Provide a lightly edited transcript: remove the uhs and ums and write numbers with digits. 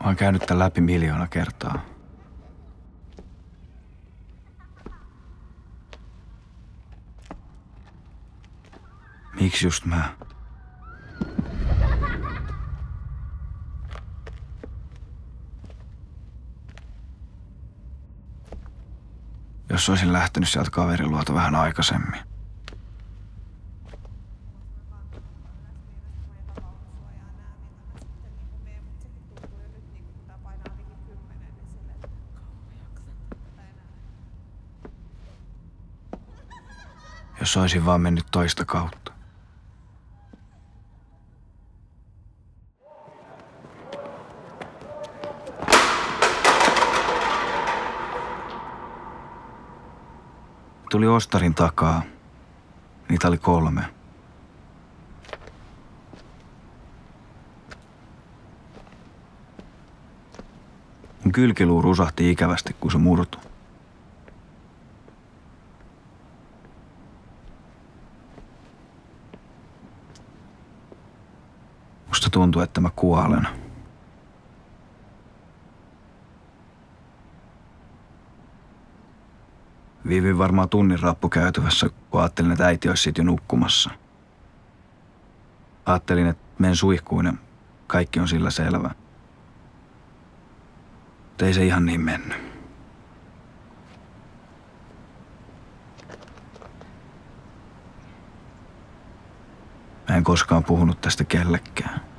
Mä oon käynyt tän läpi 1,000,000 kertaa. Miksi just mä? Jos olisin lähtenyt sieltä kaverin luota vähän aikaisemmin. Jos olisin vaan mennyt toista kautta. Tuli ostarin takaa. Niitä oli 3. Mun kylkiluu rusahti ikävästi, kun se murtui. Musta tuntui, että mä kuolen. Viivyin varmaan tunnin rappukäytävässä, kun ajattelin, että äiti olisi sit jo nukkumassa. Ajattelin, että menen suihkuun ja kaikki on sillä selvä. Mutta ei se ihan niin mennyt. Mä en koskaan puhunut tästä kellekään.